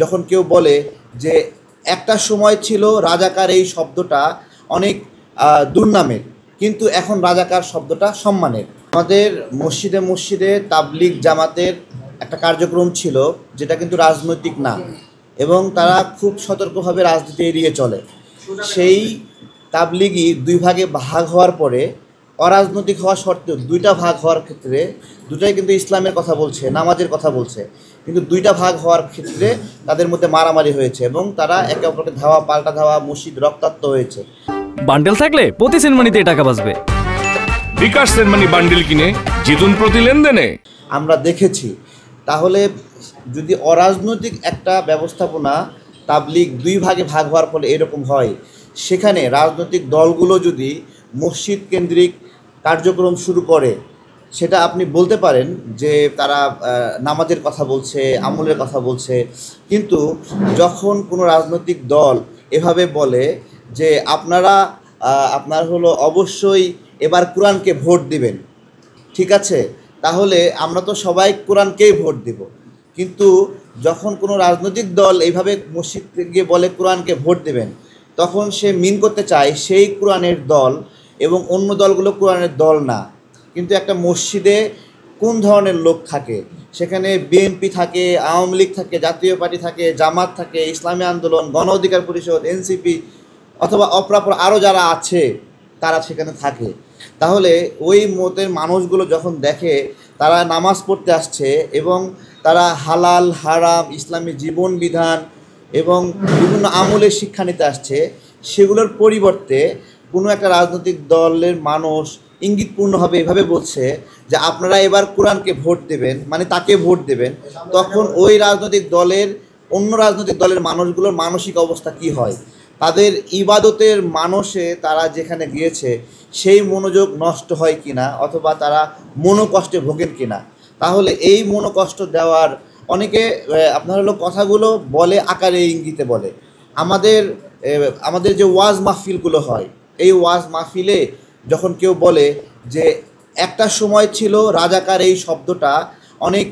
যখন কেউ বলে যে একটা সময় ছিল রাজাকার এই শব্দটা অনেক দুর্নামের, কিন্তু এখন রাজাকার শব্দটা সম্মানের। আমাদের মসজিদে মসজিদে তাবলিগ জামাতের একটা কার্যক্রম ছিল, যেটা কিন্তু রাজনৈতিক না, এবং তারা খুব সতর্কভাবে রাজনীতি এড়িয়ে চলে। সেই তাবলিগই দুই ভাগে ভাগ হওয়ার পরে, অরাজনৈতিক হওয়া সত্ত্বেও দুইটা ভাগ হওয়ার ক্ষেত্রে দুটাই কিন্তু ইসলামের কথা বলছে, নামাজের কথা বলছে, কিন্তু দুইটা ভাগ হওয়ার ক্ষেত্রে তাদের মধ্যে মারামারি হয়েছে এবং তারা একে অপরকে ধাওয়া পাল্টা ধাওয়া, মসজিদ রক্তাক্ত হয়েছে। বান্ডেল থাকলে প্রতি সেনমানিতে টাকা বাঁচবে। বিকাশ সেনমানি বান্ডেল কিনে জিতুন প্রতি লেনদেনে। আমরা দেখেছি। তাহলে যদি অরাজনৈতিক একটা ব্যবস্থাপনা তাবলিগ দুই ভাগে ভাগ হওয়ার ফলে এরকম হয়, সেখানে রাজনৈতিক দলগুলো যদি মসজিদ কেন্দ্রিক কার্যক্রম শুরু করে, সেটা আপনি বলতে পারেন যে তারা নামাজের কথা বলছে, আমলের কথা বলছে, কিন্তু যখন কোনো রাজনৈতিক দল এভাবে বলে যে আপনার হলো অবশ্যই এবার কোরআনকে ভোট দিবেন, ঠিক আছে, তাহলে আমরা তো সবাই কোরআনকেই ভোট দিব, কিন্তু যখন কোনো রাজনৈতিক দল এইভাবে মসজিদে গিয়ে বলে কোরআনকে ভোট দেবেন, তখন সে মিন করতে চায় সেই কোরআনের দল এবং অন্য দলগুলো কোরআনের দল না। কিন্তু একটা মসজিদে কোন ধরনের লোক থাকে? সেখানে বিএনপি থাকে, আওয়ামী লীগ থাকে, জাতীয় পার্টি থাকে, জামাত থাকে, ইসলামী আন্দোলন, গণ অধিকার পরিষদ, এনসিপি, অথবা অপরাপর আরও যারা আছে তারা সেখানে থাকে। তাহলে ওই মতের মানুষগুলো যখন দেখে তারা নামাজ পড়তে আসছে এবং তারা হালাল হারাম, ইসলামী জীবন বিধান এবং বিভিন্ন আমলের শিক্ষা নিতে আসছে, সেগুলোর পরিবর্তে কোনো একটা রাজনৈতিক দলের মানুষ ইঙ্গিতপূর্ণভাবে এভাবে বলছে যে আপনারা এবার কোরআনকে ভোট দেবেন, মানে তাকে ভোট দেবেন, তখন ওই রাজনৈতিক দলের অন্য রাজনৈতিক দলের মানুষগুলোর মানসিক অবস্থা কি হয়? তাদের ইবাদতের মানসে তারা যেখানে গিয়েছে সেই মনোযোগ নষ্ট হয় কিনা, অথবা তারা মনোকষ্টে ভোগেন কিনা। তাহলে এই মনোকষ্ট দেওয়ার অনেকে আপনার হলো কথাগুলো বলে আকারে ইঙ্গিতে বলে। আমাদের যে ওয়াজ মাহফিলগুলো হয়, এই ওয়াজ মাহফিলে যখন কেউ বলে যে একটা সময় ছিল রাজাকার এই শব্দটা অনেক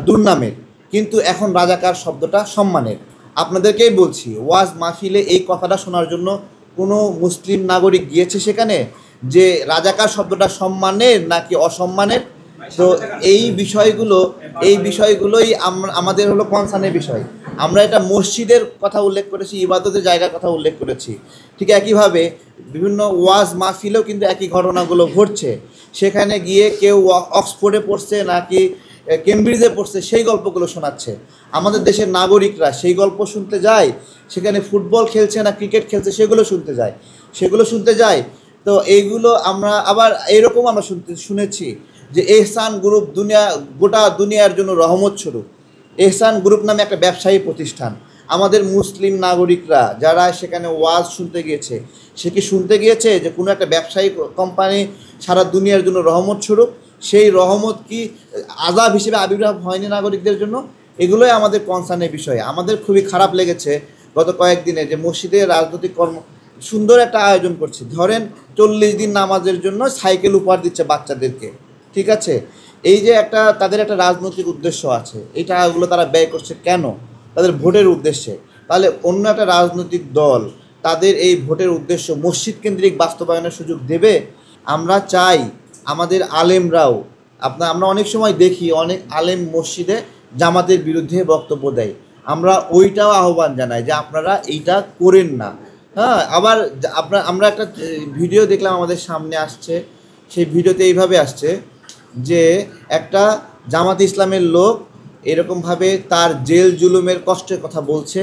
দুর্নামের, কিন্তু এখন রাজাকার শব্দটা সম্মানের। আপনাদেরকেই বলছি, ওয়াজ মাহফিলে এই কথাটা শোনার জন্য কোনো মুসলিম নাগরিক গিয়েছে সেখানে যে রাজাকার শব্দটা সম্মানের নাকি অসম্মানের? তো এই বিষয়গুলোই আমাদের হলো কনসার্নের বিষয়। আমরা এটা মসজিদের কথা উল্লেখ করেছি, ইবাদতের জায়গার কথা উল্লেখ করেছি। ঠিক একইভাবে বিভিন্ন ওয়াজ মাহফিলেও কিন্তু একই ঘটনাগুলো ঘটছে। সেখানে গিয়ে কেউ অক্সফোর্ডে পড়ছে নাকি কেমব্রিজে পড়ছে সেই গল্পগুলো শোনাচ্ছে। আমাদের দেশের নাগরিকরা সেই গল্প শুনতে যায়, সেখানে ফুটবল খেলছে না ক্রিকেট খেলছে সেগুলো শুনতে যায়। তো এইগুলো আমরা আবার এরকম আমরা শুনেছি যে এহসান গ্রুপ গোটা দুনিয়ার জন্য রহমত স্বরূপ। এহসান গ্রুপ নামে একটা ব্যবসায়ী প্রতিষ্ঠান। আমাদের মুসলিম নাগরিকরা যারা সেখানে ওয়াজ শুনতে গিয়েছে, সে কি শুনতে গিয়েছে যে কোনো একটা ব্যবসায়ী কোম্পানি সারা দুনিয়ার জন্য রহমত স্বরূপ? সেই রহমত কি আযাব হিসেবে আবির্ভাব হয়নি নাগরিকদের জন্য? এগুলোই আমাদের কনসার্নের বিষয়। আমাদের খুবই খারাপ লেগেছে গত কয়েকদিনে যে মসজিদে রাজনৈতিক সুন্দর একটা আয়োজন করছে, ধরেন 40 দিন নামাজের জন্য সাইকেল উপহার দিচ্ছে বাচ্চাদেরকে, ঠিক আছে, এই যে তাদের একটা রাজনৈতিক উদ্দেশ্য আছে, এই টাকাগুলো তারা ব্যয় করছে কেন? তাদের ভোটের উদ্দেশ্যে। তাহলে অন্য একটা রাজনৈতিক দল তাদের এই ভোটের উদ্দেশ্য মসজিদ কেন্দ্রিক বাস্তবায়নের সুযোগ দেবে? আমরা চাই আমাদের আলেমরাও, আমরা অনেক সময় দেখি অনেক আলেম মসজিদে জামাতের বিরুদ্ধে বক্তব্য দেয়, আমরা ওইটাও আহ্বান জানাই যে আপনারা এইটা করেন না। হ্যাঁ, আবার আমরা একটা ভিডিও দেখলাম আমাদের সামনে আসছে, সেই ভিডিওতে এইভাবে আসছে যে একটা জামাত ইসলামের লোক এরকমভাবে তার জেল জুলুমের কষ্টের কথা বলছে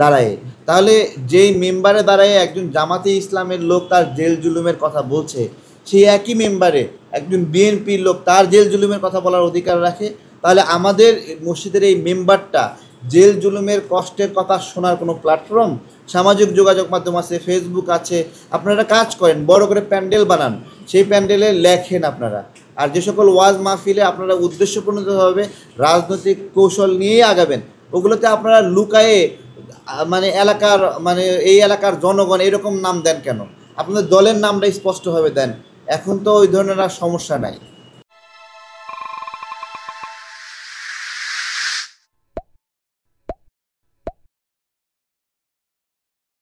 দাঁড়ায়। তাহলে যেই মেম্বারে দাঁড়ায় একজন জামাতে ইসলামের লোক তার জেল জুলুমের কথা বলছে, সেই একই মেম্বারে একজন বিএনপির লোক তার জেল জুলুমের কথা বলার অধিকার রাখে। তাহলে আমাদের মসজিদের এই মেম্বারটা জেল জুলুমের কষ্টের কথা শোনার কোনো প্ল্যাটফর্ম, সামাজিক যোগাযোগ মাধ্যম আছে, ফেসবুক আছে, আপনারা কাজ করেন, বড় করে প্যান্ডেল বানান, সেই প্যান্ডেলে লেখেন আপনারা। আর যে সকল ওয়াজ মাহফিলে আপনারা উদ্দেশ্যপূর্ণভাবে রাজনৈতিক কৌশল নিয়েই আগাবেন, ওগুলোতে আপনারা লুকায়ে এই এলাকার জনগণ এরকম নাম দেন কেন? আপনাদের দলের নামটা স্পষ্টভাবে দেন। এখন তো ওই ধরনের আর সমস্যা নাই।